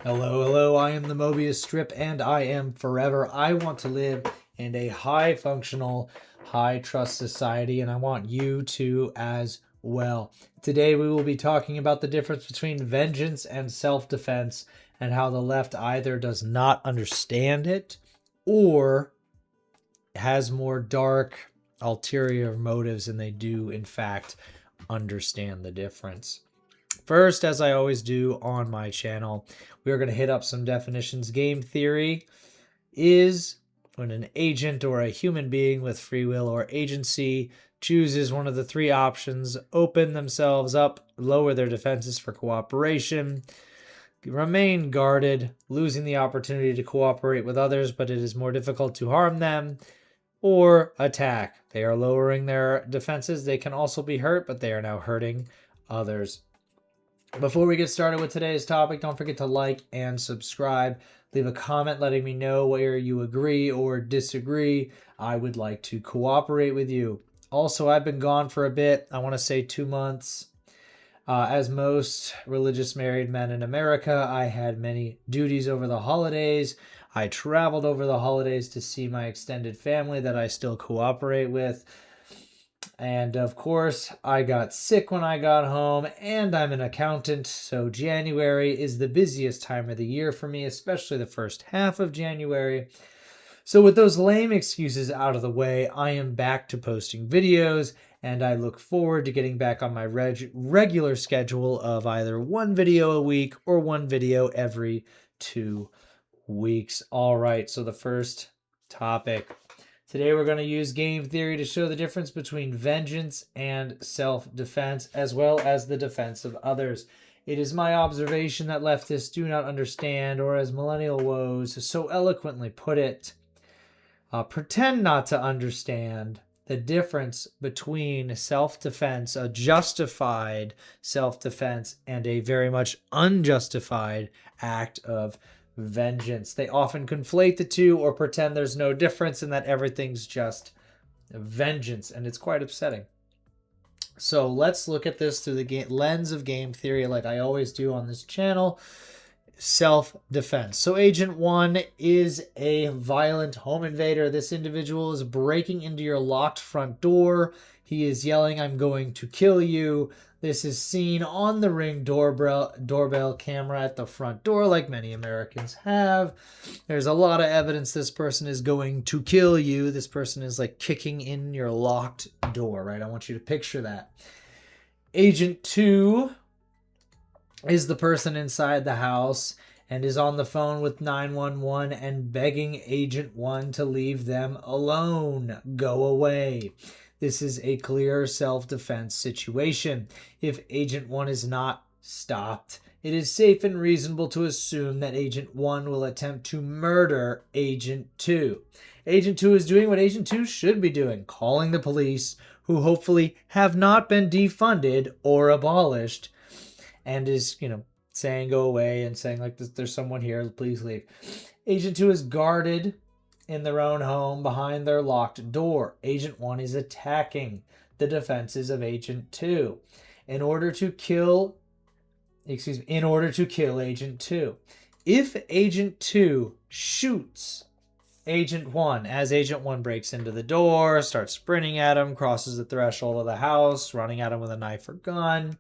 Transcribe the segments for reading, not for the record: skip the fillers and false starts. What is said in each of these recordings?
Hello, hello, I am the Mobious Strip and I am forever. I want to live in a high functional, high trust society, and I want you to as well. Today we will be talking about the difference between vengeance and self-defense and how the left either does not understand it or has more dark, ulterior motives than they do, in fact, understand the difference. First, as I always do on my channel, we are going to hit up some definitions. Game theory is when an agent or a human being with free will or agency chooses one of the three options: open themselves up, lower their defenses for cooperation, remain guarded, losing the opportunity to cooperate with others, but it is more difficult to harm them, or attack. They are lowering their defenses. They can also be hurt, but they are now hurting others. Before we get started with today's topic, don't forget to like and subscribe. Leave a comment letting me know where you agree or disagree. I would like to cooperate with you. Also, I've been gone for a bit. I want to say 2 months. As most religious married men in America, I had many duties over the holidays. I traveled over the holidays to see my extended family that I still cooperate with. And of course, I got sick when I got home, and I'm an accountant, so January is the busiest time of the year for me, especially the first half of January. So with those lame excuses out of the way, I am back to posting videos, and I look forward to getting back on my regular schedule of either one video a week or one video every 2 weeks. All right, so the first topic. Today we're going to use game theory to show the difference between vengeance and self-defense, as well as the defense of others. It is my observation that leftists do not understand, or as Millennial Woes so eloquently put it, pretend not to understand the difference between self-defense, a justified self-defense, and a very much unjustified act of vengeance. They often conflate the two or pretend there's no difference and that everything's just vengeance, and it's quite upsetting. So let's look at this through the lens of game theory, like I always do on this channel. Self-defense. So Agent 1 is a violent home invader. This individual is breaking into your locked front door. He is yelling, "I'm going to kill you." This is seen on the Ring doorbell camera at the front door, like many Americans have. There's a lot of evidence this person is going to kill you. This person is like kicking in your locked door, right? I want you to picture that. Agent 2 is the person inside the house and is on the phone with 911 and begging Agent 1 to leave them alone. Go away. This is a clear self-defense situation. If Agent 1 is not stopped, it is safe and reasonable to assume that Agent 1 will attempt to murder Agent 2. Agent 2 is doing what Agent 2 should be doing, calling the police, who hopefully have not been defunded or abolished, and is, saying go away and saying like there's someone here, please leave. Agent 2 is guarded in their own home behind their locked door. Agent 1 is attacking the defenses of Agent 2 in order to kill Agent 2. If Agent 2 shoots Agent 1 as Agent 1 breaks into the door, starts sprinting at him, crosses the threshold of the house, running at him with a knife or gun,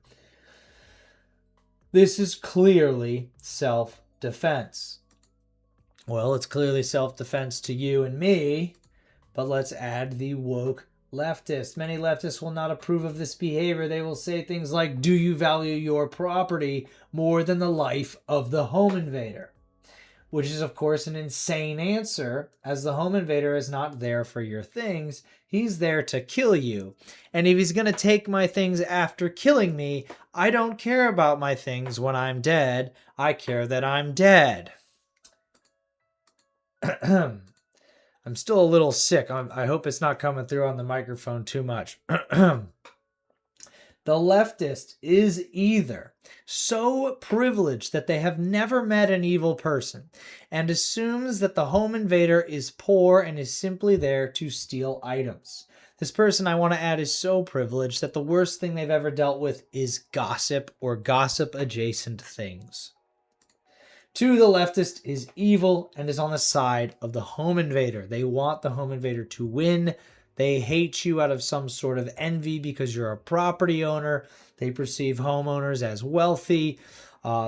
this is clearly self-defense. Well, it's clearly self-defense to you and me, but let's add the woke leftist. Many leftists will not approve of this behavior. They will say things like, "Do you value your property more than the life of the home invader?" Which is, of course, an insane answer, as the home invader is not there for your things. He's there to kill you. And if he's going to take my things after killing me, I don't care about my things when I'm dead. I care that I'm dead. I'm still a little sick. I hope it's not coming through on the microphone too much. The leftist is either so privileged that they have never met an evil person and assumes that the home invader is poor and is simply there to steal items. This person, I want to add, is so privileged that the worst thing they've ever dealt with is gossip or gossip adjacent things. Two, the leftist is evil and is on the side of the home invader. They want the home invader to win. They hate you out of some sort of envy because you're a property owner. They perceive homeowners as wealthy.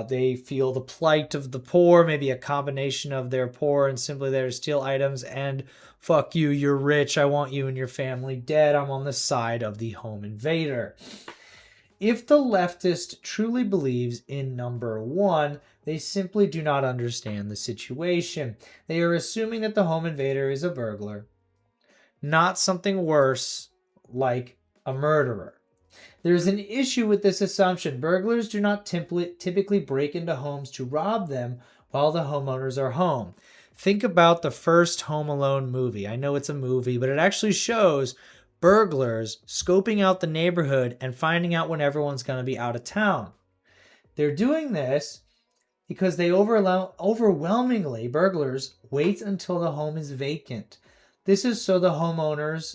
They feel the plight of the poor, maybe a combination of they're poor and simply there to steal items. And fuck you, you're rich. I want you and your family dead. I'm on the side of the home invader. If the leftist truly believes in number one, they simply do not understand the situation. They are assuming that the home invader is a burglar, not something worse like a murderer. There's an issue with this assumption. Burglars do not typically break into homes to rob them while the homeowners are home. Think about the first Home Alone movie. I know it's a movie, but it actually shows burglars scoping out the neighborhood and finding out when everyone's going to be out of town. They're doing this because they overwhelmingly, burglars wait until the home is vacant. This is so the homeowners,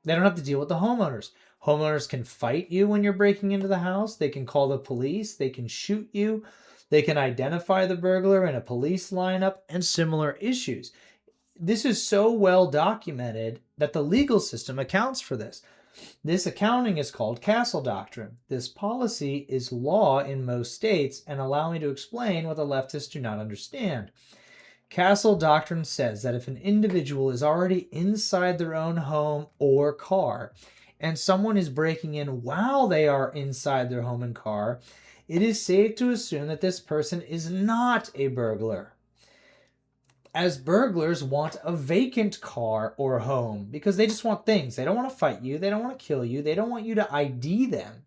they don't have to deal with the homeowners. Homeowners can fight you when you're breaking into the house. They can call the police. They can shoot you. They can identify the burglar in a police lineup and similar issues. This is so well documented that the legal system accounts for this. This accounting is called castle doctrine. This policy is law in most states, and allow me to explain what the leftists do not understand. Castle doctrine says that if an individual is already inside their own home or car, and someone is breaking in while they are inside their home and car, it is safe to assume that this person is not a burglar, as burglars want a vacant car or home because they just want things. They don't want to fight you. They don't want to kill you. They don't want you to ID them.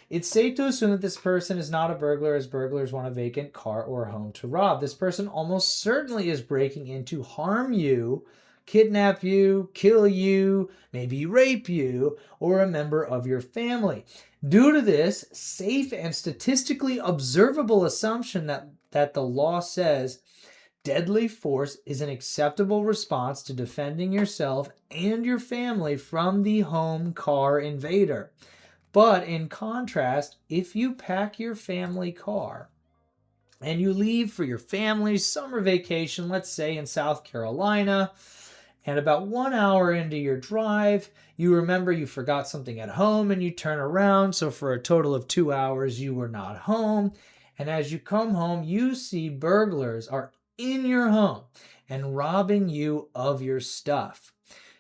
It's safe to assume that this person is not a burglar, as burglars want a vacant car or home to rob. This person almost certainly is breaking in to harm you, kidnap you, kill you, maybe rape you, or a member of your family. Due to this safe and statistically observable assumption that the law says deadly force is an acceptable response to defending yourself and your family from the home car invader. But in contrast, if you pack your family car and you leave for your family's summer vacation, let's say in South Carolina, and about 1 hour into your drive, you remember you forgot something at home and you turn around. So for a total of 2 hours, you were not home. And as you come home, you see burglars are in your home and robbing you of your stuff.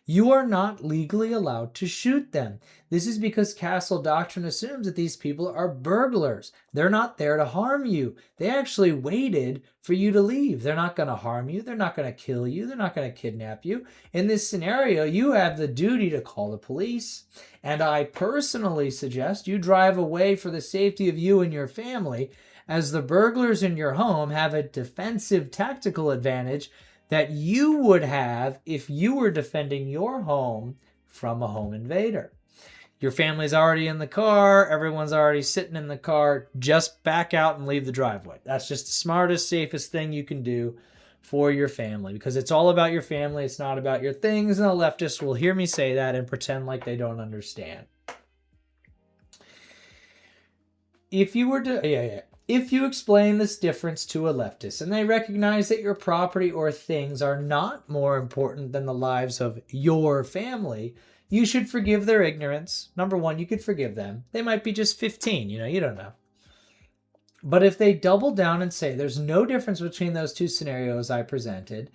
You are not legally allowed to shoot them. This is because castle doctrine assumes that these people are burglars. They're not there to harm you. They actually waited for you to leave. They're not going to harm you. They're not going to kill you. They're not going to kidnap you. In this scenario, you have the duty to call the police. And I personally suggest you drive away for the safety of you and your family, as the burglars in your home have a defensive tactical advantage that you would have if you were defending your home from a home invader. Your family's already in the car. Everyone's already sitting in the car. Just back out and leave the driveway. That's just the smartest, safest thing you can do for your family, because it's all about your family. It's not about your things. And the leftists will hear me say that and pretend like they don't understand. If you were to... If you explain this difference to a leftist and they recognize that your property or things are not more important than the lives of your family, you should forgive their ignorance. Number one, you could forgive them. They might be just 15, you don't know. But if they double down and say there's no difference between those two scenarios I presented,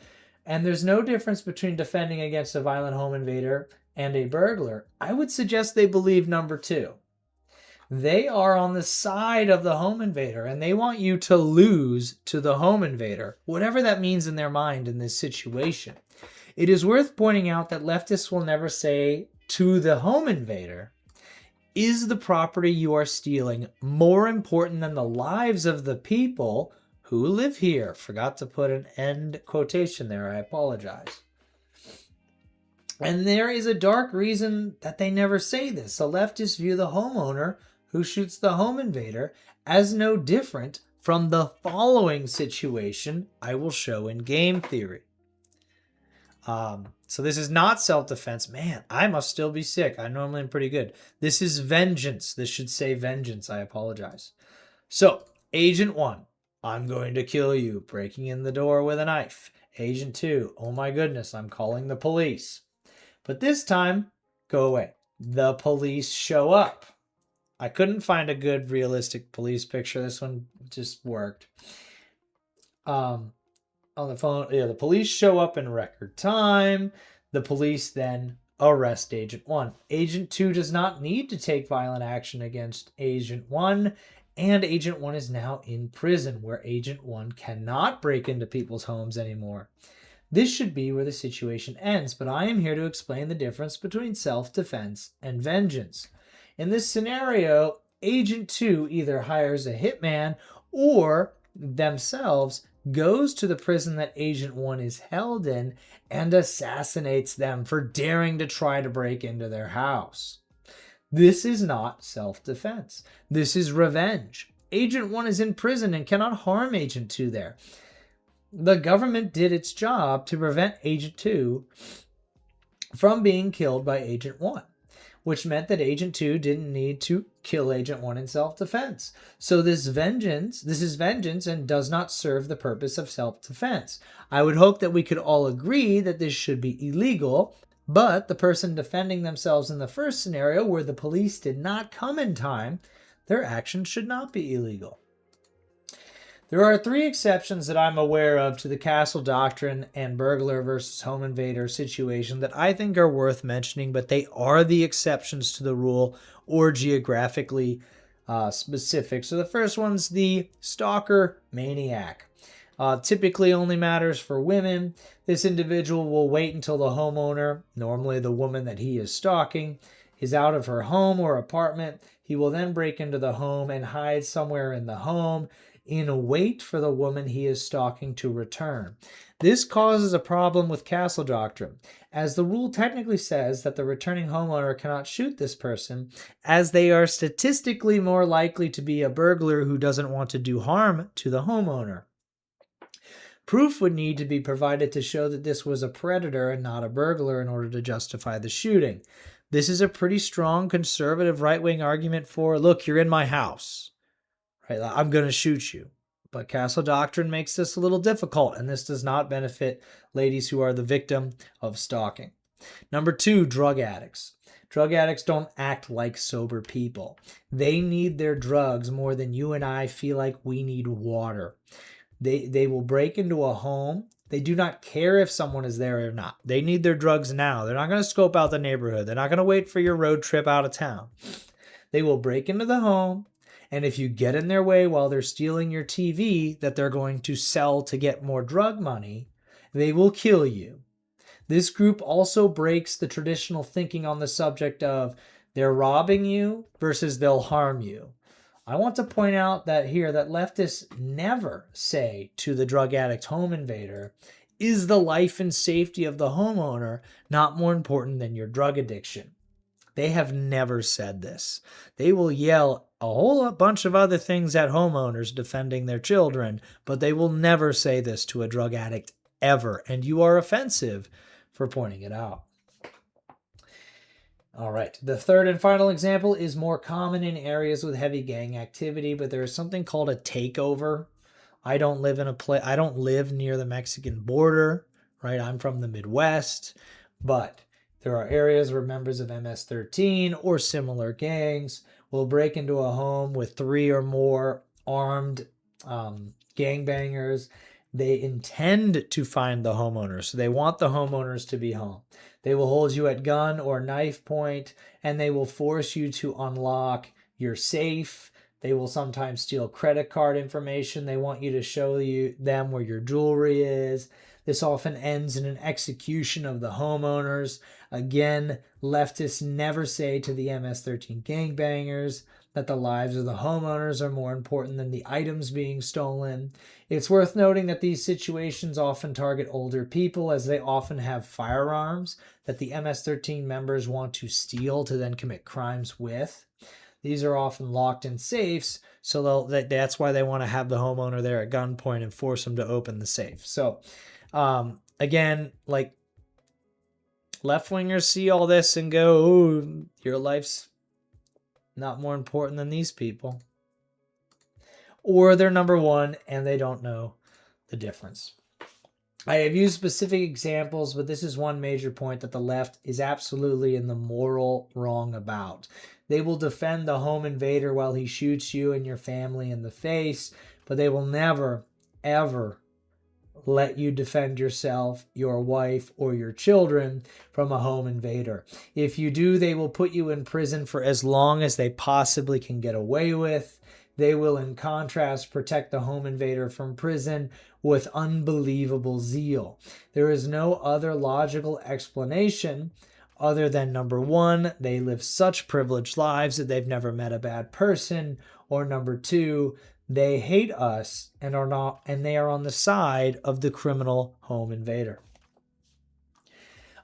and there's no difference between defending against a violent home invader and a burglar, I would suggest they believe number two. They are on the side of the home invader, and they want you to lose to the home invader, whatever that means in their mind in this situation. It is worth pointing out that leftists will never say to the home invader, is the property you are stealing more important than the lives of the people who live here? Forgot to put an end quotation there. I apologize. And there is a dark reason that they never say this. The leftists view the homeowner who shoots the home invader as no different from the following situation I will show in game theory. So this is not self-defense. Man, I must still be sick. I normally am pretty good. This is vengeance. This should say vengeance. I apologize. So, Agent 1. I'm going to kill you. Breaking in the door with a knife. Agent 2, oh my goodness, I'm calling the police. But this time, go away. The police show up. I couldn't find a good realistic police picture. This one just worked. On the phone, yeah, the police show up in record time. The police then arrest Agent 1. Agent 2 does not need to take violent action against Agent 1, and Agent 1 is now in prison, where Agent 1 cannot break into people's homes anymore. This should be where the situation ends, but I am here to explain the difference between self-defense and vengeance. In this scenario, Agent 2 either hires a hitman or themselves goes to the prison that Agent 1 is held in and assassinates them for daring to try to break into their house. This is not self-defense. This is revenge. Agent 1 is in prison and cannot harm Agent 2 there. The government did its job to prevent Agent 2 from being killed by Agent 1, which meant that Agent 2 didn't need to kill Agent 1 in self-defense. So this is vengeance and does not serve the purpose of self-defense. I would hope that we could all agree that this should be illegal, but the person defending themselves in the first scenario, where the police did not come in time, their actions should not be illegal. There are 3 exceptions that I'm aware of to the castle doctrine and burglar versus home invader situation that I think are worth mentioning, but they are the exceptions to the rule or geographically specific. So the first one's the stalker maniac. Typically only matters for women. This individual will wait until the homeowner, normally the woman that he is stalking, is out of her home or apartment. He will then break into the home and hide somewhere in the home in a wait for the woman he is stalking to return. This causes a problem with castle doctrine, as the rule technically says that the returning homeowner cannot shoot this person, as they are statistically more likely to be a burglar who doesn't want to do harm to the homeowner. Proof would need to be provided to show that this was a predator and not a burglar in order to justify the shooting. This is a pretty strong conservative right-wing argument for, look, you're in my house. Right, I'm going to shoot you. But castle doctrine makes this a little difficult, and this does not benefit ladies who are the victim of stalking. Number 2, drug addicts. Drug addicts don't act like sober people. They need their drugs more than you and I feel like we need water. They will break into a home. They do not care if someone is there or not. They need their drugs now. They're not going to scope out the neighborhood. They're not going to wait for your road trip out of town. They will break into the home. And if you get in their way while they're stealing your TV that they're going to sell to get more drug money, they will kill you. This group also breaks the traditional thinking on the subject of they're robbing you versus they'll harm you. I want to point out that leftists never say to the drug addict home invader, is the life and safety of the homeowner not more important than your drug addiction? They have never said this. They will yell a whole bunch of other things at homeowners defending their children, but they will never say this to a drug addict ever, and you are offensive for pointing it out. All right, the third and final example is more common in areas with heavy gang activity, but there is something called a takeover. I don't live near the Mexican border, right? I'm from the Midwest, but there are areas where members of MS-13 or similar gangs will break into a home with 3 or more armed gangbangers. They intend to find the homeowners, so they want the homeowners to be home. They will hold you at gun or knife point, and they will force you to unlock your safe. They will sometimes steal credit card information. They want you to show them where your jewelry is. This often ends in an execution of the homeowners. Again, leftists never say to the MS-13 gangbangers that the lives of the homeowners are more important than the items being stolen. It's worth noting that these situations often target older people, as they often have firearms that the MS-13 members want to steal to then commit crimes with. These are often locked in safes, so that's why they want to have the homeowner there at gunpoint and force them to open the safe. So, again, like, left-wingers see all this and go, oh, your life's not more important than these people. or they're number one and they don't know the difference. I have used specific examples, but this is one major point that the left is absolutely in the moral wrong about. They will defend the home invader while he shoots you and your family in the face, but they will never, ever let you defend yourself, your wife, or your children from a home invader. If you do, they will put you in prison for as long as they possibly can get away with. They will, in contrast, protect the home invader from prison with unbelievable zeal. There is no other logical explanation other than number one, they live such privileged lives that they've never met a bad person, or number two, they hate us and they are on the side of the criminal home invader.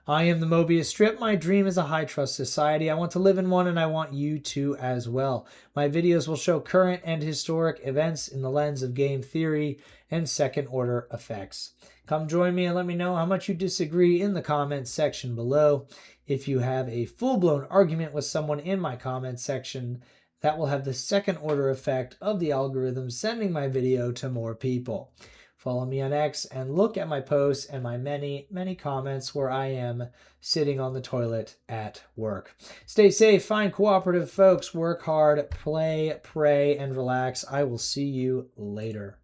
I am the Mobious Strip. My dream is a high trust society. I want to live in one, and I want you to as well. My videos will show current and historic events in the lens of game theory and second order effects. Come join me and let me know how much you disagree in the comments section below. If you have a full-blown argument with someone in my comments section, that will have the second order effect of the algorithm sending my video to more people. Follow me on X and look at my posts and my many, many comments where I am sitting on the toilet at work. Stay safe, find cooperative folks, work hard, play, pray, and relax. I will see you later.